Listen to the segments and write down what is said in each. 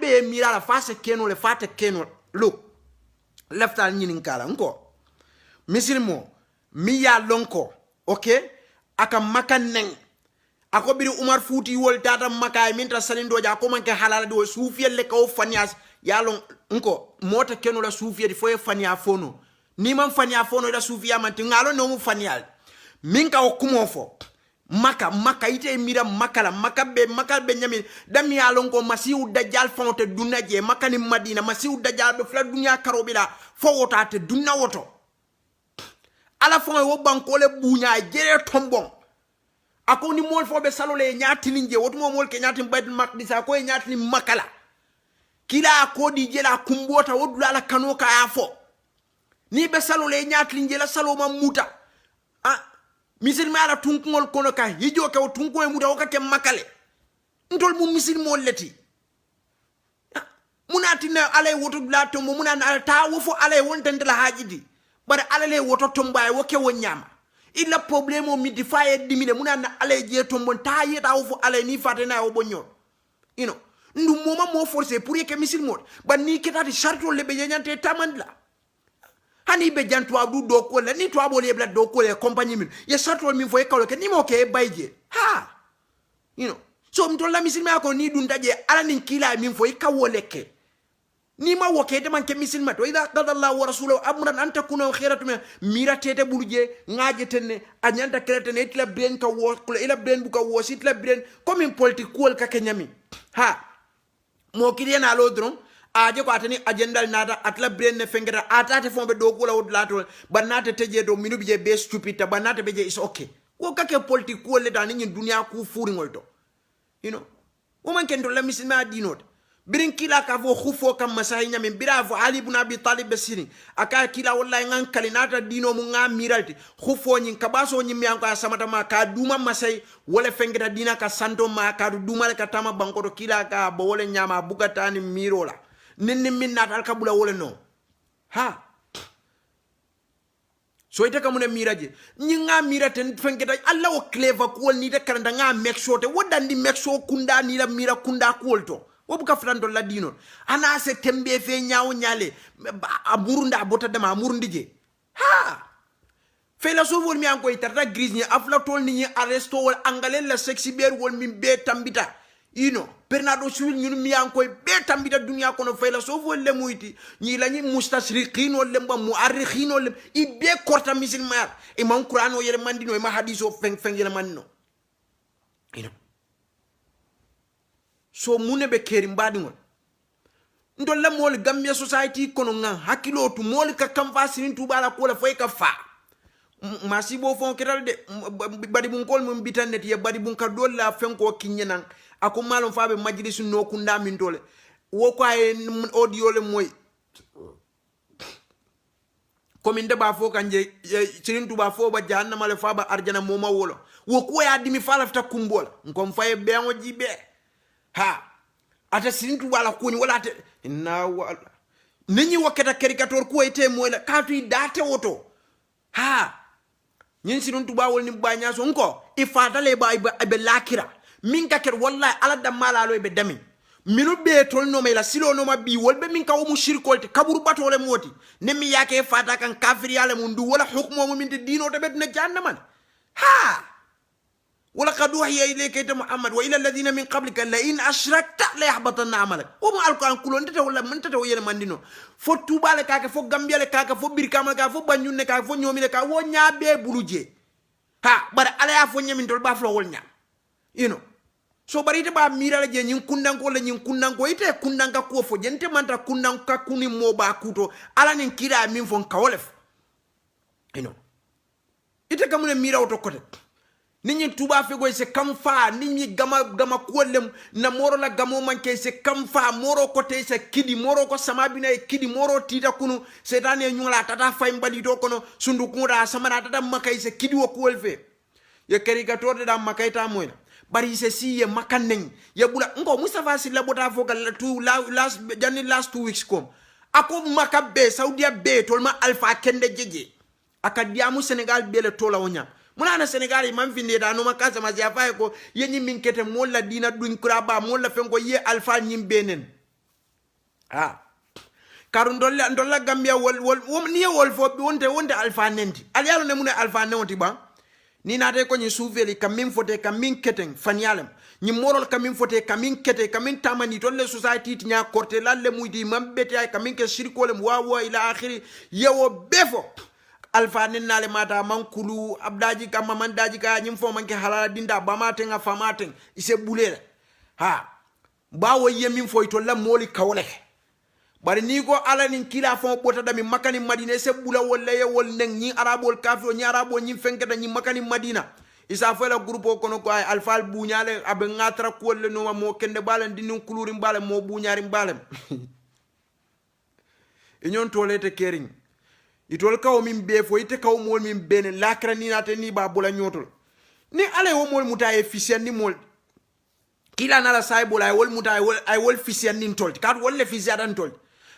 be mira la face keno le fate keno look left al nyinin kala nko misilmo mi ya lonko okay aka makan neng ako biri Umar Futi wol tata makay minta salindo ja ko manke halala do sufiya le ko fanias ya lon nko mota keno la sufiya di foye fania fono ni man fania fono la sufiya man ngalo no mu fanial minka o kumo fo maka ite mira makala makabe nyami dami ya lon ko masiu dajjal fonte dunna je makani madina masiu dajjal be fla dunya karobila fo wota te dunna woto ala fo wo banko le bunya jere tombon ako ni mol fo be salole nyaati ninje wotu mo mol ke nyaati bayt makdisa ko nyaati makala kila ko di jela kumbota wodula ala kanoka afo ni be salole nyaati ninje la saloma muta misil mala tunkol kono ka hijo ka tunko e muta wakake makale ntol mu misil mo leti munati na ale woto la tombo munana ta wofo ale wonten la hajidi bare ale woto tomba e woke wonyama illa problème mi difaye dimile munana ale je tombo ta yeta wofo ale ni fatena o bonyo ndu moma mo forcer pour que misil mo ban ni ketati charto lebe nyante tamandla hani be jantu adu do ko le ni to abole bla do ko le compagnie min ye satol min fo e kawle ke ni mo ke bayje ha so mto la misil ma ko ni dun daje ala nin kila min fo e kawole ke ni ma woke de man ke misil ma to ida qadallahu wa rasuluhu amran an takuna khairatu min mira tete buluje ngaje tenne anyanta kretene itla brain ka wo ko ila brain bu ka wo sitla brain comme une politique ko ka ke nyami ha mo kidi na lodron aje ko atani agendal nada atla brain ne fengera atate fombe do ko law lato banate teje do minubi je be stupid banate be je is okay ko kake politique ko le dan ni dunia ku furi ngolto o man ken do la misima dinot birin kila ka fo khufo kam masahi nyame biravo ali ibn abi talib besini aka kila wallahi ngan kalinata dino mu nga miralti khufo nyin kabaso nyi mian ko samata ma ka duma masai wala fengera dina ka santo ma ka duma ka tama banko to kila ka bo wala nyama bugatani mirola ninni minnat alkabula wole no ha so ite kamune miraje nyinga mirate fengeta alla o clever ko ni de karanda nga make sure te wodandi make sure kunda ni la mira kunda kolto wobuka frando la dino ana se tembe fe nyaaw nyale aburunda bota dama amurundi je ha fela so wol mi an ko tarta grise ni afla tol ni arresto wol angale la sexy ber wol min be tambita Bernardo Sul ñun mi an koy be tambita dunya kono fayla so fo le muyti ñi lañi mustashriqin wol le mbam muarrikhin wol i be korta misil mar e man qur'an o yele mandino e ma hadiso feng yele mandino so mune be keri mbadi ngol ndol la mol Gambia society kono nga hakilo tu mol ka kam fasirin tu bala ko la fay ka fa masibo fon ketal de badi bun kol mum bitannet ye badi bun ka dol la fen ko kinyenan ako malon faabe majlisu no kunda min dole wo ko ay audio le moy kominde ba fo kanje cirin tuba fo ba jahannama le faaba arjana moma wolo wo ko ya dimi fala fta kumbola ngom faye bengo jibe ha ata cirin tuba la kuni wala ate inna wala nini wakata caricature ko ite moy la katu date woto ha nyin cirin tuba wol ni banya so nko ifata le ba be lakira min ka ker wallahi ala damala lo be dami minu be tol no me la silo no ma bi wolbe min ka o mushirikolte kaburu batole moti ne mi yake fata kan kafir yale mundu wala hukmu min de dino to be na jahannam ha wala qad uhiya ilayka muhammad wa ila alladhina min qablika la in ashrakta la yahbatanna amalak o mo alquran kulon de wala man tata yele mandino fo tubale kaka fo gambia le kaka fo birkama kaka fo banyune kaka fo nyomi le kaka wo nyaabe buluje ha bara ala ya fo nyamin tol ba flo wol nya so bari te ba mira la je nyin kundanko le nyin kundanko ite kundanka ko fo jente manta kundanka kuni mo ba kuto ala nyin kira min fon kawolef ite kamune mira auto kote ninyi tuba fe go se kamfa ninyi gama kolem na moro la gamo manke se kamfa moro kote se kidi moro ko samabina e kidi moro tita kunu setane nyula tata fay mbali do kono sundu kunda samana tata makay se kidi wo kolfe ye caricature da makayta moyna bari se si ye makanen ye bula ngo Mustafa Silla bota fogal last 2 weeks kom ako makabe Saudia be tolma alpha kende jeje akadiamu Senegal be le tola wonya muna na Senegal man finde da no makasa ma ya fay ko yenyi min kete molla dina duñ kuraba molla fen ko ye alpha nyim benen ha karu ndolla Gambia wol ni wol fo wonde alfa nenti ali yalo ne mun alfa nenti ba ni nate ko ni souveli kamin fote kamin keten fanyalem ni morol kamin fote kamin kete kamin tamani tolle society nya korte lalle muydi mambete ay kamin ke shirkolem wawa ila akhiri yewo befo alfa nale mata mankulu abdaji kama mandaji ka nyim fo manke halala dinda bamate nga famate ise bulela ha bawo yemin fo to la moli kawle bari ni ko ala nin kila fo bota dami makani madina se bula wolle ye wol nen ni arabol kafio ni arabo ni fenkata ni makani madina isa fo la groupe kono ko ay alfal buñale abe ngatra ko le no mo kende balan dinun kuluri balam mo buñari balam e nyon to lete kering itol kaw min be fo ite kaw mol min bene lakra ni nate ni ba bula nyotol ni ale wo mol mutaye fisien ni mol kila nala say bola wol mutaye wol ay wol fisien ni tol kat wol le fisiada tol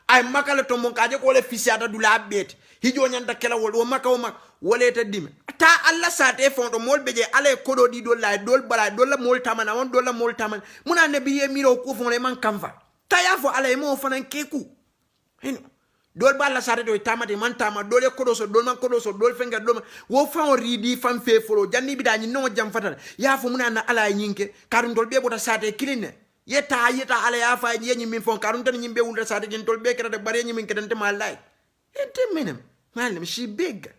ay makala to mon kaje ko le fisiada dula bet hijo nyanda kala wol wo maka wo mak wolete dime ta alla sate fondo mol beje ale kodo di dol la dol bala dol la mol tamana won dol la mol tamana muna ne biye miro ko fon le man kamfa ta ya fo ale mo fanan keku hino dol balla sate do tamate man tama dol e kodo so dol man kodo so dol fenga dol wo fa on ridi fam fe folo janni bida ni no jam fatala ya fo muna na ala nyinke karum dol be bota sate kiline yeta ala ya fa nyi min fon karum tan nyimbe wulda sate gen dol be kera de bare nyi min kedante malay ente menem malem she big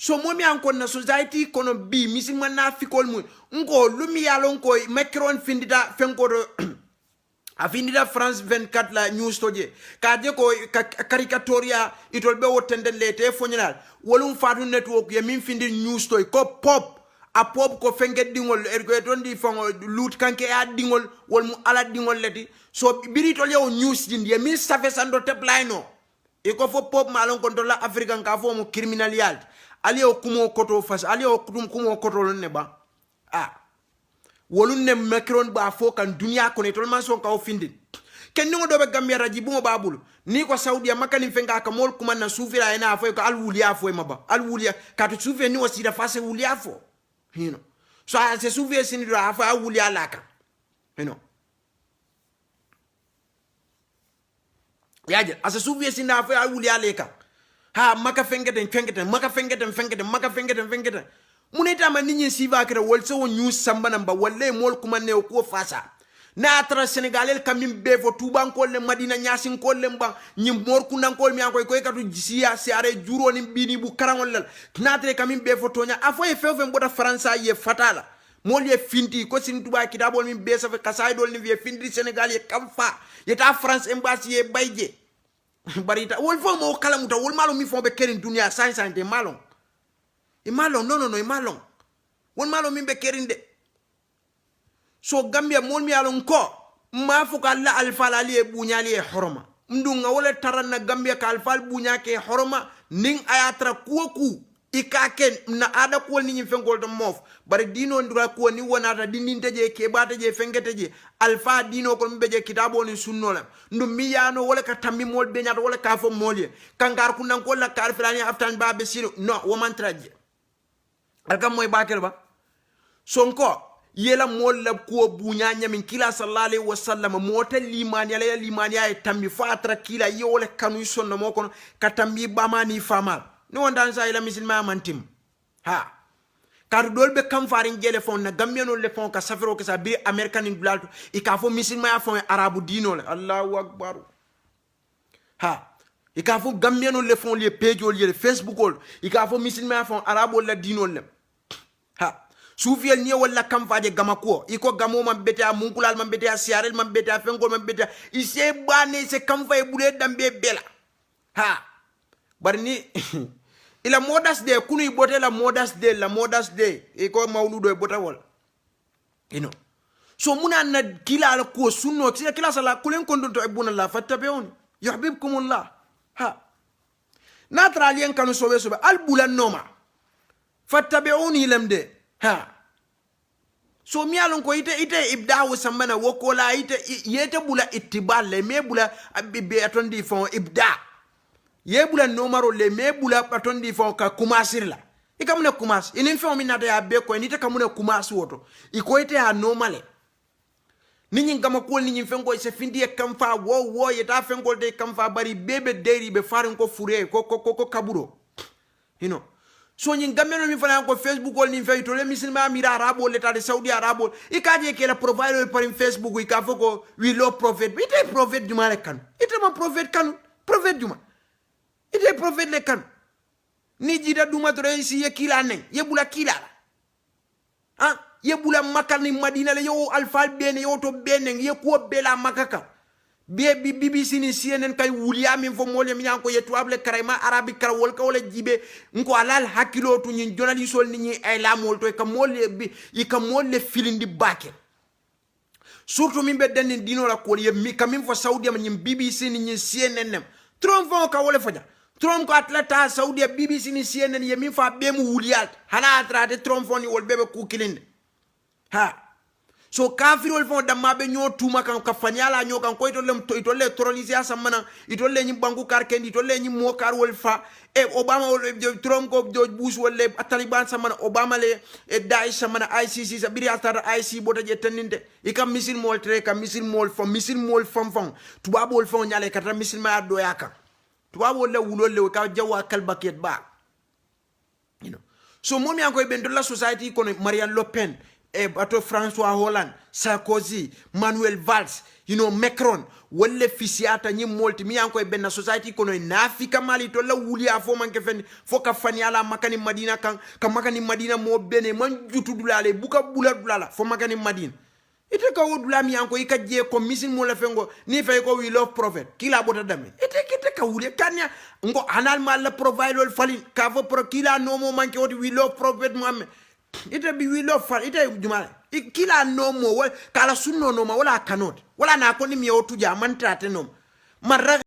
so momi ankon na society kono bi misima na fikol mu ngo lumi yalo ngo Macron findida fenko do a findida France 24 la news toje ka de ko caricatoria itol be wotende lete fonal wolum fatu network ye min findi news toy ko pop a pop ko fenget dingol ergo tondi fongo loot kanke a dingol wol mu ala dingol leti so biri tol yo news din ye min safe sando teplaino e ko fo pop malon kon to la african ka fo mu criminaliyal ali o kumo koto fas ali o kumo koto ne ba wolun ne Macron ba fo kan dunia ko ne tol man son ka o findi ken ngo do be Gambia raji bu mo babul ni ko Saudi makani fenga ka mol kuma na sufira ina fo ko al wuliya fo maba al wuliya ka to sufe ni wasi da fase wuliya fo you know so se sufe sin do afa al wuliya laka you know yaje asa sufe sin da afa al wuliya leka ha maka fengeten muneta man ninyi siva kira wolse won news sambana ba walle mol kuma ne ko fasa na atra senegalel kamim be fo tuban ko le madina nyasin ko le mba nyim mor kunan ko mi ankoy koy katu jisiya siare juro ni bini bu karangol lal na atra kamim be fo tonya afo e fefe mboda faransa ye fatala mol ye finti ko sin tuba kitabol min be safe kasay dol ni vie finti senegal ye kamfa yeta france embassy ye bayje barita wol fo mo kala muta wol malo mi fo be kerin dunia sansante malon e malon no e malon wol malo mi be kerin de so Gambia mol mi alon ko ma fu ka la alfal ali e bunyali e horoma mdunga wala taranna Gambia ka alfal bunyake horoma ning ayatra kuoku ikaken na ada ko ni fengol do mof bare dino ndura ko ni wonata dininte je ke bata je fengete je alfa dino ko mbeje kitabo ni sunnolam ndum mi yano wala ka tammi mol be nyata wala ka fo molye kangar ku nan ko la kar filani aftan ba be sino no woman traje alkam moy bakel ba sonko yela mol la ko bunya nyamin kila sallallahu alaihi wasallam mota limani ala limani ay tammi fatra kila yole kanu sonno moko ka tammi bamani famal no wondan sa ila misilma mantim ha kar dolbe kam farin jele fon na gambiano le fon ka safiro ka sa bi american inglalto e ka fo misilma fon arabu dino le allahu akbar ha e ka fo gambiano le fon le page le facebook ol e ka fo misilma fon arabu la dino le ha sufiel ni wala kam faje gamako iko gamo man beta munkulal man beta siarel man beta fengol man beta ise bane se kam fay bule dambe bela ha barni ila modas de kunu ibote la modas de iko mauludo e bota wol so muna na kila ala ko sunno kila sala kulen kondonto e bunalla fattabeun yuhibbukumullah ha natra lien kanu sobe al bulan noma fattabeuni lamde ha so mi alon ko ite ibda samana wokola ite yete bula ittibal le me bula be atondi fon ibda ye bula nomaro le me bula atondi fon ka kumasir la ikamune kumas inin fon mi nata ya be ko ni te kamune kumas woto iko ite ha normale ninyi ngama ko ninyi fengo se findi e kamfa wo yeta fengo de kamfa bari bebe deri be farin ko fure ko kaburo so nyi ngameno mi fana ko Facebook ol ni fe to le misilma mira arabo l'état de Saudi arabo ikaje ke la provider par Facebook ika foko we love prophet ite prophet du male kan ite ma prophet kan prophet du ma ite prophet le kan ni jida duma to reisi ye kila nen ye bula kila ye bula makani madina le yo alfa bene yo to bene ye ko bela makaka BBC ni CNN kay William fo mole mi yanko yetu able karayma arabic kara wol ka wala jibe nko alal hakilo to nyi journalist sol ni ay la mol to ka mole bi yi ka mole filindi bakel surtout min be den dino la ko ye mi kamim fo Saudi am nyi BBC ni CNN Trump fo ka wala faja Trump ko atlata Saudi BBC ni CNN ye mi fa be mu wulial hana atrate Trump fo ni wol bebe ku kilinde so kafirol fon damma be ñoo tuma kan ka fanyala ñoo kan ko ito le trolisia samana ito le ñi banku karkendi ito le ñi mo kar wol fa Obama Trump ko George Bush wolle Taliban samana Obama le Daesh samana ICC sabiri atar IC bota je teninde ikam misil mol tre ka misil mol fam tubabol fon ñale kata misil ma do yaka tubabol le wulol le ka jawa kalbaket ba so momi an ko be la society kono Marine Le Pen bato François Hollande Sarkozy Manuel Valls Macron wolle fisiata nyi molti mi yanko benna society kono nafika mali to la wuli afo manke fen fo ka fani ala makani Madina kan ka makani Madina mo bene man jutu dulale buka bula dulala fo makani Madina ite ka wodula mi yanko ika je ko misin mo la fengo ni fay ko we love prophet kila bota dame ite kite ka wuli kanya ngo anal mal la provider falin ka fo pro kila no mo manke wodi we love prophet Muhammad ite bi we love fal ite jumala kila no mo kala sunno no ma wala kanot wala na ko ni mi otu ja man trate no marra